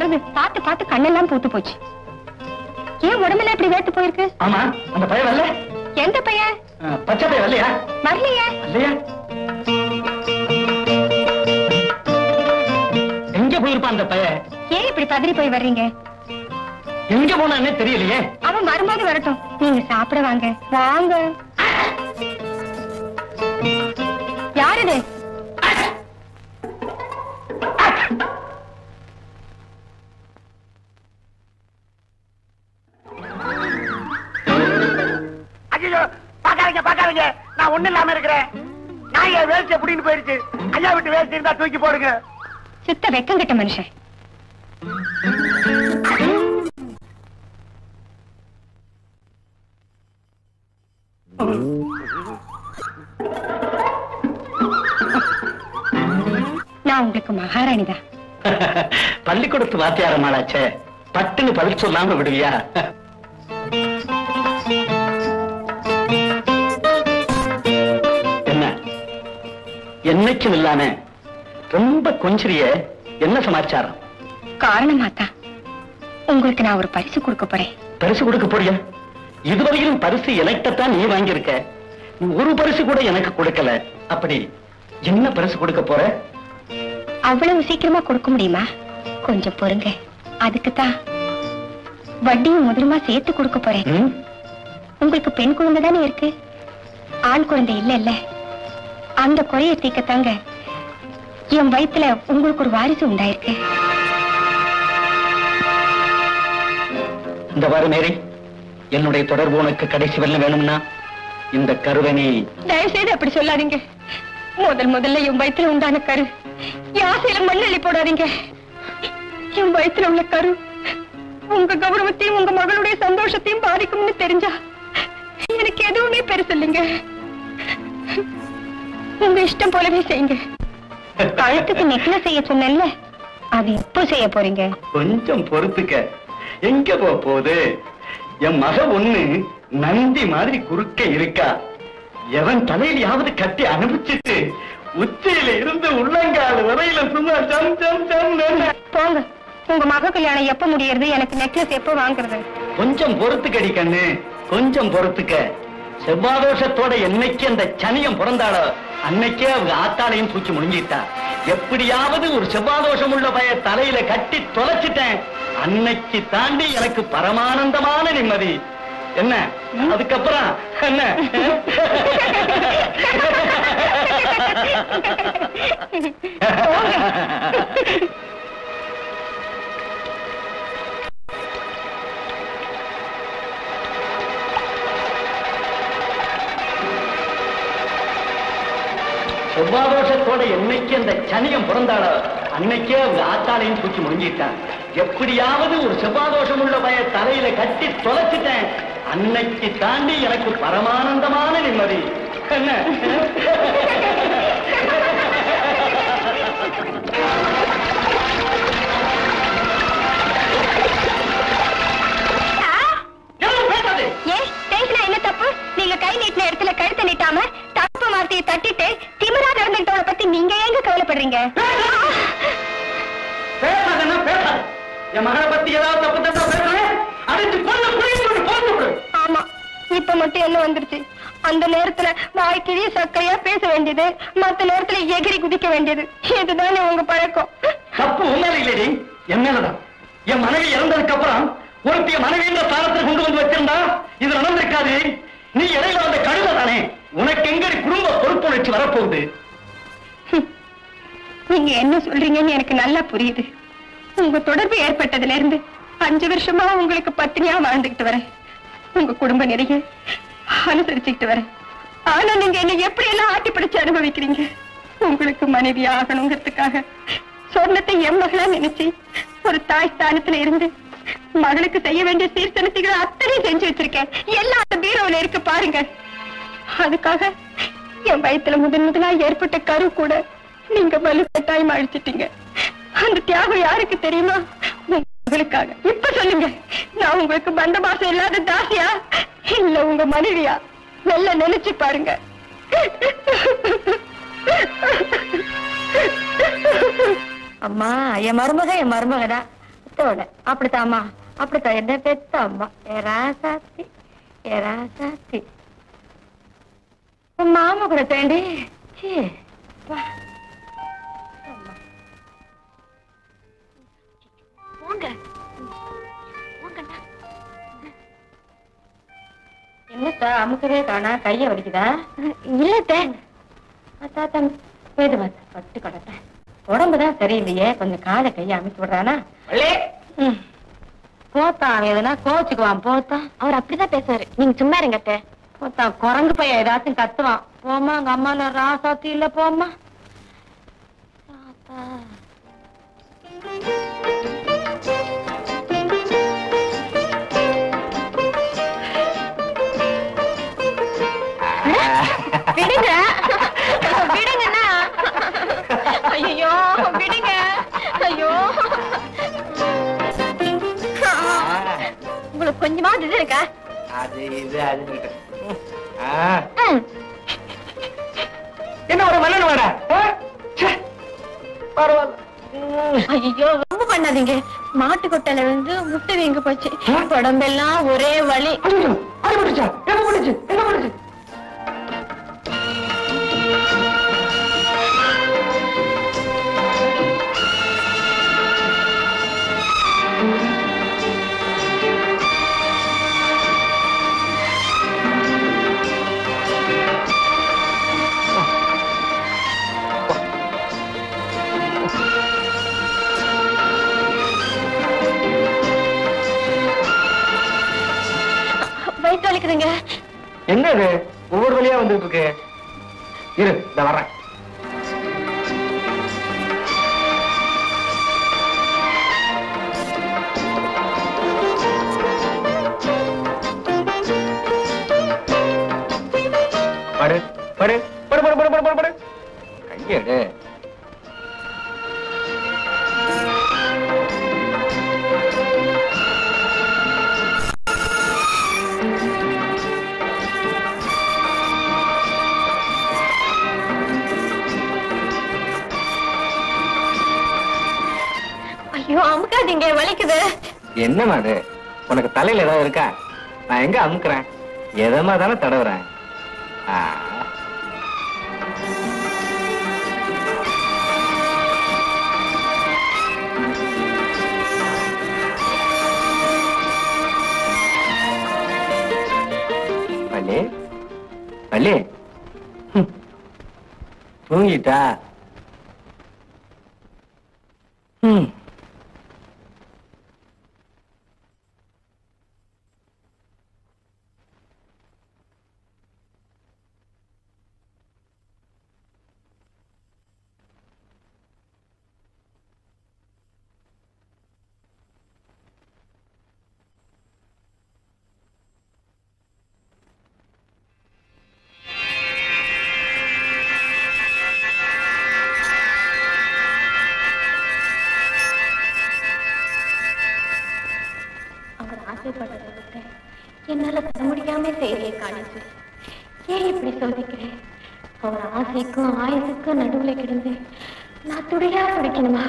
வருது. பார்த்து பார்த்து கண்ணெல்லாம் பூத்து போச்சு. ஏன் உடம்பெல்லாம் இப்படி வேத்து போயிருக்கு? ஆமா, அந்த பையன் வரல. எந்த பையன்? பச்சை பையன் வரலையா? வரலையா? இல்லையா? எங்க போயிருப்பான் அந்த பையன்? ஏன் இப்படி பதறி போய் வர்றீங்க? எங்க போனான்னே தெரியலையே. அவன் வரும்போது வரட்டும், நீங்க சாப்பிட வாங்க. வாங்க. யாரு இது? ஐயோ, பாக்காதீங்க பாக்காதீங்க, நான் ஒண்ணு இல்லாம இருக்கிறேன். நான் என் வேஸ்ட் எப்படின்னு போயிருச்சு. ஐயா விட்டு வேஸ்ட் இருந்தா தூக்கி போடுங்க. சுத்த வெக்கம் கட்ட மனுஷன். நான் உங்களுக்கு மகாராணிதான். பள்ளிக்கூடத்து வாத்தியாரமாளாச்சே, பட்டுன்னு பதில் சொல்லாம விடுவியா? என்ன என்னைக்கும் இல்லாம ரொம்ப கொஞ்சிரிய, என்ன சமாச்சாரம்? காரணமாத்தான் உங்களுக்கு நான் ஒரு பரிசு கொடுக்க போறேன். பரிசு கொடுக்க போறியா? இதுவரையிலும் பரிசு எனக்கிட்டத்தான் நீ வாங்கியிருக்க. ஒரு பரிசு கூட எனக்கு கொடுக்கல. அப்படி என்ன பரிசு கொடுக்க போற? அவ்வளவு சீக்கிரமா கொடுக்க முடியுமா? கொஞ்சம் பொறுங்க. அதுக்குத்தான் வட்டியும் முதலுமா சேர்த்து கொடுக்க போறேன். உங்களுக்கு பெண் குழந்தை தானே இருக்கு, ஆண் குழந்தை இல்ல இல்ல. அந்த குறைய தீக்கத்தாங்க என் வயித்துல உங்களுக்கு ஒரு வாரிசு உண்டாயிருக்கு. இந்த வாரம் மேரி, என்னுடைய தொடர்பு உனக்கு கடைசி வெல்ல வேணும்னா இந்த கருவனை தயவு செய்து அப்படி சொல்லாதீங்க. முதல்ல என் வயித்துல உண்டான கரு யாசையில மண்ணள்ளி போடாதீங்க. என் வயித்துல உள்ள கரு உங்க கௌரவத்தையும் உங்க மகளுடைய சந்தோஷத்தையும் பாதிக்கும்னு தெரிஞ்சா எனக்கு எதுவுமே பெருசு இல்லைங்க. உங்க இஷ்டம் போலவே செய்யுங்க. கழுத்துக்கு நெக்லஸ் செய்ய சொன்னேன்ல, அது எப்போ செய்ய போறீங்க? கொஞ்சம் பொறுத்துக்க. எங்க போகுது? என் மக ஒண்ணு நந்தி மாதிரி குறுக்க இருக்கா. எவன் தலையிலாவது கட்டி அனுப்பிச்சிட்டு உச்சியில இருந்து உள்ளங்கால் வரையில சும்மா ஜம் ஜம் ஜம். போங்க, உங்க மக கல்யாணம் எப்ப முடியறது? எனக்கு நெக்லஸ் எப்ப வாங்குறது? கொஞ்சம் பொறுத்துக்கடி கண்ணு, கொஞ்சம் பொறுத்துக்க. செவ்வாதோஷத்தோட என்னைக்கு அந்த சனியம் பிறந்தாளோ அன்னைக்கே அவங்க ஆத்தாளையும் தூக்கி முடிஞ்சிட்டா. எப்படியாவது ஒரு செவ்வாதோஷம் உள்ள பய தலையில கட்டி தொலைச்சிட்டேன். அன்னைக்கு தாண்டி எனக்கு பரமானந்தமான நிம்மதி. என்ன அதுக்கப்புறம் என்ன? செவ்வாதோஷத்தோட என்னைக்கு அந்த சனியம் பிறந்தாளோ அன்னைக்கே அவங்க ஆத்தாளையும் தூக்கி முடிஞ்சிட்டான். எப்படியாவது ஒரு செவ்வாதோஷம் உள்ள பய தலையில கட்டி தொலைச்சிட்டேன். அன்னைக்கு தாண்டி எனக்கு பரமானந்தமான நிம்மதி. என்ன என்ன தப்பு? நீங்க கை நீட்டின இடத்துல கழுத்தை நீட்டாம தப்பு வார்த்தையை தட்டிட்டு திமிரா நடந்துட்டவளை பத்தி நீங்க ஏங்க கவலைப்படுறீங்க? என் மகளை பத்தி ஏதாவது தப்பு தப்பா பேசுறேன். ஆமா, இப்ப மட்டும் என்ன வந்துருச்சு? அந்த நேரத்துல வாய்க்கிழிய சக்கையா பேச வேண்டியது, மத்த நேரத்துல எகிரி குதிக்க வேண்டியது. இதுதானே உங்க பழக்கம். தப்பு உண்மையில இல்லடி, என் மேலதான். என் மனைவி இறந்ததுக்கு அப்புறம் ஒருத்திய மனைவியின் ஸ்தானத்தில் கொண்டு வந்து வச்சிருந்தா இது நடந்திருக்காது. நீ இடையில வந்த கழுத தானே. உனக்கு எங்கடி குடும்ப பொறுப்புணர்ச்சி வரப்போகுது? நீங்க என்ன சொல்றீங்கன்னு எனக்கு நல்லா புரியுது. உங்க தொடர்பு ஏற்பட்டதுல இருந்து 5 வருஷமா உங்களுக்கு பத்தினியா வாழ்ந்துகிட்டு வரேன். உங்க குடும்ப நிறைய அனுசரிச்சுக்கிட்டு வரேன். ஆனா நீங்க என்ன எப்படி எல்லாம் ஆட்டி பிடிச்சு அனுபவிக்கிறீங்க. உங்களுக்கு மனைவி ஆகணுங்கிறதுக்காக சொர்ணத்தை என் மகளா நினைச்சு ஒரு தாய் ஸ்தானத்துல இருந்து மகளுக்கு செய்ய வேண்டிய சீர்திருத்திகளை அத்தனையும் செஞ்சு வச்சிருக்கேன். எல்லாம் அந்த பீரோல இருக்கு பாருங்க. அதுக்காக என் வயித்துல முதலா ஏற்பட்ட கரு கூட நீங்க வலுக்கட்டாயம் அழிச்சிட்டீங்க. அந்த தியாகம் யாருக்கு தெரியுமா? உங்களுக்காக. இப்ப சொல்லுங்க, நான் உங்களுக்கு பந்த பாசம் இல்லாத தாசியா இல்ல உங்க மனைவியா? நல்ல நினைச்சு பாருங்க. அம்மா, என் மருமகதான். பெத்தோட அப்படித்தாம்மா, அப்படித்தான் என்ன பெத்த அம்மா. ஏராசாத்தி ஏராசாத்தி மாமா கூட தேண்டி. என்னத்தா அமுக்கவே காணா, கைய வலிக்குதா? இல்லத்தே வேது பட்டு கொடத்த உடம்புதான் சரியில்லையே, கொஞ்சம் காலை கைய அமைச்சு விடுறானா? போத்தான் எதுனா கோச்சுக்குவான். போத்தான் அவர் அப்படிதான் பேசுவாரு, நீங்க சும்மா இருங்கட்ட. போத்தான் குரங்கு பையன் ஏதாச்சும் கத்துவான். போமா உங்க அம்மா ராசாத்தி இல்ல போமா. விடுங்க விடுங்கண்ணா. ஐயோ விடுங்க. ஐயோ உங்களுக்கு கொஞ்சமாவது இது இருக்கா? அது இது அது என்ன ஒரு மன்னன் வாடா. பரவாயில்ல. ஐயோ ரொம்ப பண்ணாதீங்க. மாட்டு கொட்டையில வந்து முட்டை வீங்க போச்சு, உடம்பெல்லாம் ஒரே வலி. அடிபட்டுச்சா? என்ன பண்ணுச்சு? என்ன பண்ணுச்சு? வயிற்று வலிக்குதுங்க. என்ன இது ஒவ்வொரு வழியா வந்துட்டு இருக்கு? இரு இந்த வர்றேன். படு படு படு படு படு படு படு. கையெடு. ஐயோ அமுக்காதீங்க, வலிக்குது. என்னமா அது? உனக்கு தலையில ஏதாவது இருக்கா? நான் எங்க அமுக்குறேன், எதமா தானே தடவுறேன். பள்ளி பள்ளி தூங்கிட்டா? என்னால தர முடியாம செய்தியை காணிச்சு. ஏன் இப்படி சோதிக்கிறேன்? அவர் ஆசைக்கும் ஆயுசுக்கும் நடுவுல கிடந்து நான் துடையா துடிக்கணுமா?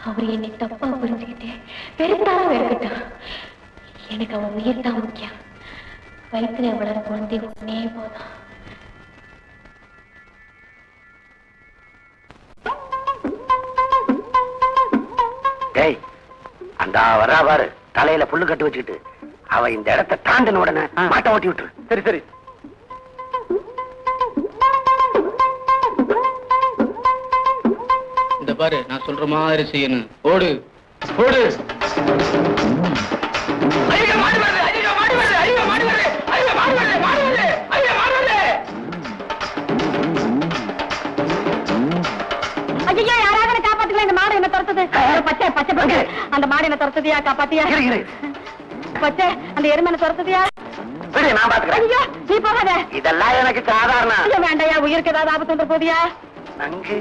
அவர் என்னை தப்பா புரிஞ்சுக்கிட்டு வெறுத்தாலும் வெறுக்கட்டும், எனக்கு அவன் உயிர் தான் முக்கியம். வயிற்றுல வளர குழந்தை ஒன்னே போதும். அந்த வரா பாரு, தலையில புல்லு கட்டு வச்சுக்கிட்டு, அவ இந்த இடத்தை தாண்டின உடனே மாட்டை ஓட்டி விட்டுரு. சரி சரி. இந்த பாரு, நான் சொல்ற மாதிரி செய்யணும். ஓடு ஓடு. ஐயோ யாராவது காப்பாத்துக்கலாம், இந்த மாடு என்ன துரத்துது. பச்சை பச்சை பச்சை அந்த மாடு என்ன துரத்துதியா? காப்பாத்தியா? பச்சை அந்த எருமை என்ன துரத்துதியா? நான் பாத்துக்கிறேன். ஐயோ நீ போகாத, இதெல்லாம் எனக்கு சாதாரணம். வேண்டாயா, உயிருக்கு ஏதாவது ஆபத்து வந்து போதியா? நங்கு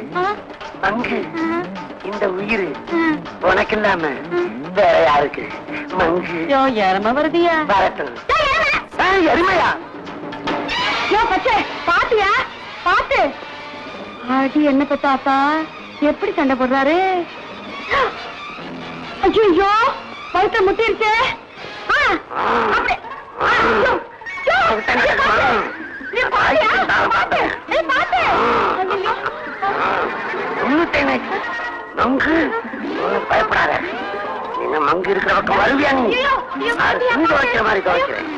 நங்கு, இந்த உயிர் உனக்கு இல்லாம வேற யாருக்கு? மங்கு எருமை வருதியா? வரட்டும். எருமையா? பச்சை பாத்தியா? பாத்து அடி என்ன பத்தாத்தா எப்படி சண்டை போடுறாரு? ஐயோ பௌத்த முட்டிருச்சு. பயப்படாத, நீங்க மங்கு இருக்கிற பக்கம் வருவியா? நீங்க வைக்கிற மாதிரி துவைக்கிறேன்.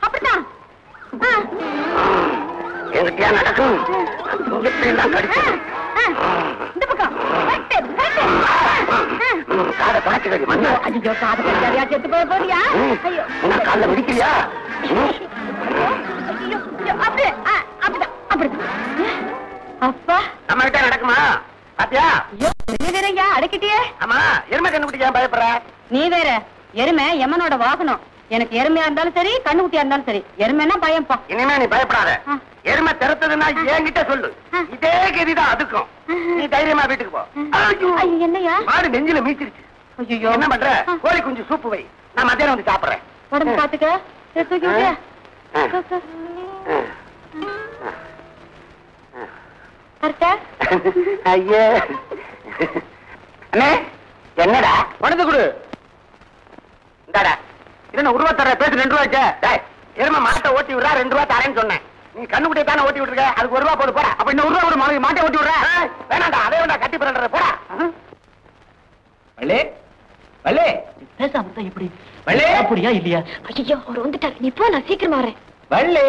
அப்படித்தான் எங்கிட்டயா நடக்கும்? தான் கடிச்சேன். இந்த பக்கம் காதை பாய்ச்சி மண்ணு. ஐயோ காதை படிக்காதியா, செத்து போய் போறியா? ஐயோ காலில் வெடிக்கிறியா? அப்படியே அப்படிதான் அப்படிதான். அப்பா நம்ம கிட்ட நடக்குமா? பாத்தியா? நீ வேறயா அடக்கிட்டியே. ஆமா, எருமை கண்ணுக்குட்டி ஏன் பயப்படுற? நீ வேற, எருமை எமனோட வாகனம். எனக்கு எருமையா இருந்தாலும் சரி, கண்ணுக்குட்டியா இருந்தாலும் சரி, எருமைன்னா பயம்பா. இனிமே நீ பயப்படாத. எருமை திறத்ததுன்னா என்கிட்ட சொல்லு. இதே கதிதான் அதுக்கும். நீ தைரியமா வீட்டுக்கு போ. என்னையா மாடு நெஞ்சில மீச்சிருச்சு. ஐயோ என்ன பண்ற? கோழி குஞ்சு சூப்பு வை, நான் மத்தியானம் வந்து சாப்பிடுறேன். உடம்பு பாத்துக்க. தூக்கி விட்டியா? கரெக்டா? ஐயே என்னடா உடந்து கொடு. இந்தாடா, இது நான் உருவா தர பேசு. 2 ரூபாய்க்கு எருமை மாட்டை ஓட்டி விடுறா. 2 ரூபா தரேன்னு சொன்னேன். நீ கண்ணுக்குட்டியை தானே ஓட்டி விட்டுருக்க, அதுக்கு 1 ரூபா போடு போடா. அப்ப இன்னும் 1 ரூபா ஒரு மாட்டை ஓட்டி விடுற. வேணாண்டா, அதே வேண்டா, கட்டி பிறன்ற போடா. வள்ளி வள்ளி பேசாம எப்படி வள்ளி புரியா இல்லையா? ஐயோ அவர் வந்துட்டார், நீ போ, நான் சீக்கிரமா வரேன். வள்ளி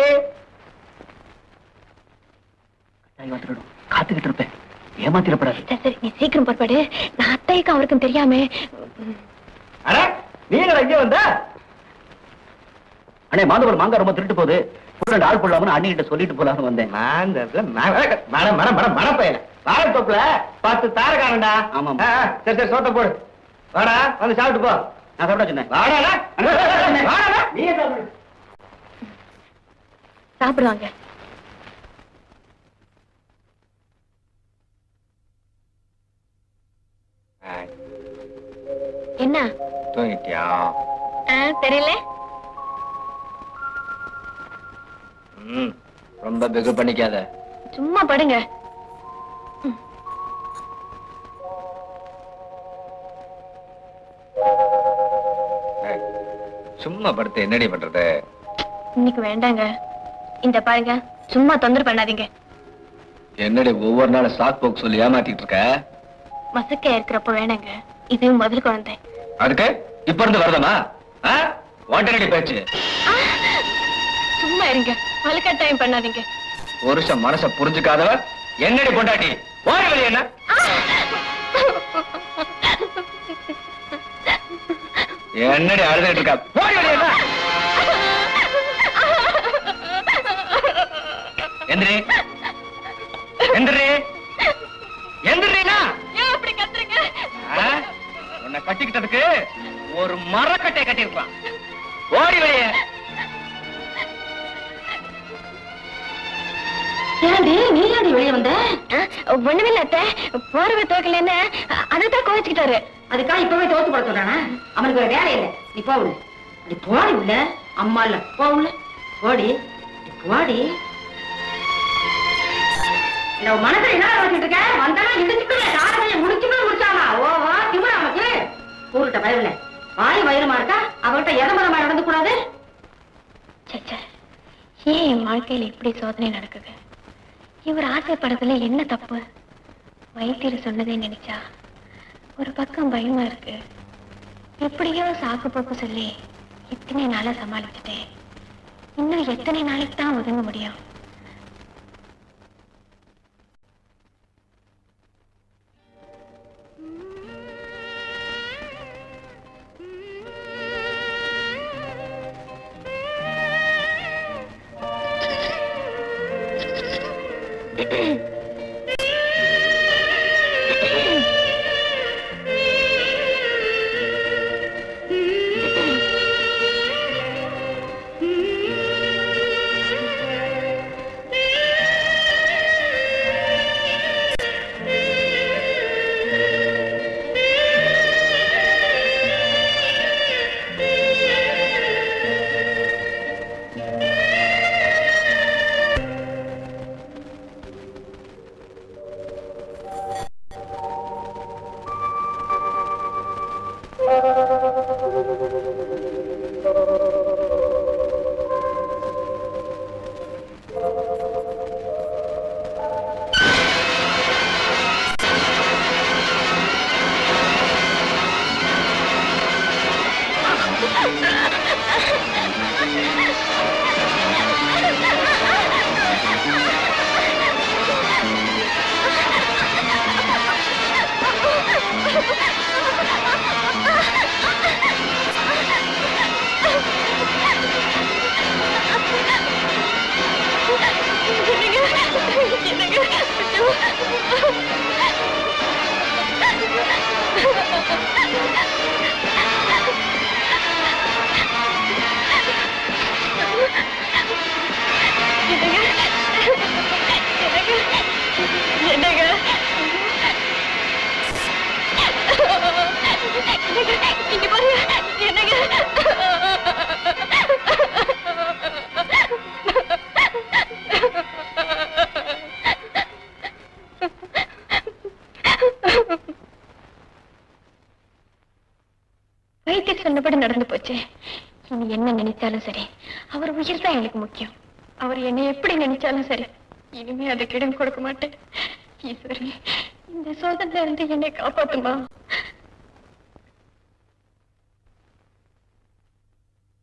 காத்துக்கிட்டு இருப்பேன், ஏமாத்திரப்படாது. சரி சரி, நீ சீக்கிரம் புறப்படு. நான் அத்தைக்கும் அவருக்கும் தெரியாம. அட நீங்க இங்க வந்த? அண்ணே மாதவர் மாங்காய் ரொம்ப திருட்டு போகுது, 2 ஆள் போடலாம்னு அண்ணி கிட்ட சொல்லிட்டு போலான்னு வந்தேன். மனப்பையில வாழைத்தோப்புல 10 தாரக்காரண்டா. ஆமா. சரி சரி, சோத்த போடு. வாடா, வந்து சாப்பிட்டு போ. நான் சாப்பிட சொன்னேன். வாடா நீ சாப்பிடு. சாப்பிடுவாங்க. என்ன தூங்கிட்டியா? தெரியல. ரொம்ப பிகு பண்ணிக்காத. சும்மா படுங்க. சும்மா படுத்து என்னடி பண்றது? இன்னைக்கு வேண்டாங்க. இந்த பாருங்க, சும்மா தொந்தரவு பண்ணாதீங்க. என்னடி ஒவ்வொரு நாளும் சாக் போக்கு சொல்லி ஏமாத்திட்டு இருக்க? மசக்க இருக்கிறப்ப வேணாங்க, இது முதல் குழந்தை. அதுக்கு இப்ப இருந்து வருதமா? வாண்டடி பேச்சு. சும்மா இருங்க, வலுக்கட்டாயம் பண்ணாதீங்க. புருஷன் மனச புரிஞ்சுக்காதவ என்னடி பொண்டாட்டி? ஓடி வெளிய. என்ன என்னடி அழுதுட்டு இருக்கா? ஓடி வெளிய. எந்திரி எந்திரி எந்திரினா அப்படி கத்துறீங்க? உன்னை கட்டிக்கிட்டதுக்கு ஒரு மரக்கட்டையை கட்டிருக்கலாம். ஓடி வெளிய. ஏன்டி நீ ஏன்டி வெளியே வந்த? ஒண்ணுமில்ல அத்தை, போறவை துவைக்கலன்னு அதைத்தான் கோவிச்சுக்கிட்டாரு. அதுக்காக இப்பவே தோத்து போட சொல்றானா? அவனுக்கு ஒரு வேலை இல்லை. நீ போ உள்ள. நீ போடி உள்ள. அம்மா இல்ல, போ உள்ள. போடி போடி. இந்த மனசுல என்ன வச்சுட்டு இருக்க? வந்தாலும் இடிச்சுக்கல, காலையை முடிச்சுமே முடிச்சாமா? ஓவா திமுறா நமக்கு. ஊருட்ட பயவில்ல, வாய் வயிறுமா இருக்கா? அவர்கிட்ட எதமரமா நடந்து கூடாது. ஏன் என் வாழ்க்கையில இப்படி சோதனை நடக்குது? இவர் ஆசைப்படுறதுல என்ன தப்பு? வைத்தியர் சொன்னதே நினைச்சா ஒரு பக்கம் பயமா இருக்கு. எப்படியோ சாக்கு போக்கு சொல்லி இத்தனை நாளா சமாளிச்சுட்டேன். இன்னும் எத்தனை நாளைக்கு தான் ஒதுங்க முடியும்? என்னங்க இங்க பாருங்க என்னங்க வைத்திய சொன்னபடி நடந்து போச்சு. இனி என்ன நினைச்சாலும் சரி, அவர் உயிர் தான் எனக்கு முக்கியம். அவர் என்னை எப்படி நினைச்சாலும் சரி, இனிமே அதுக்கு இடம் கொடுக்க மாட்டேன். ஈஸ்வரி, இந்த சோதனையில இருந்து என்னை காப்பாத்துமா.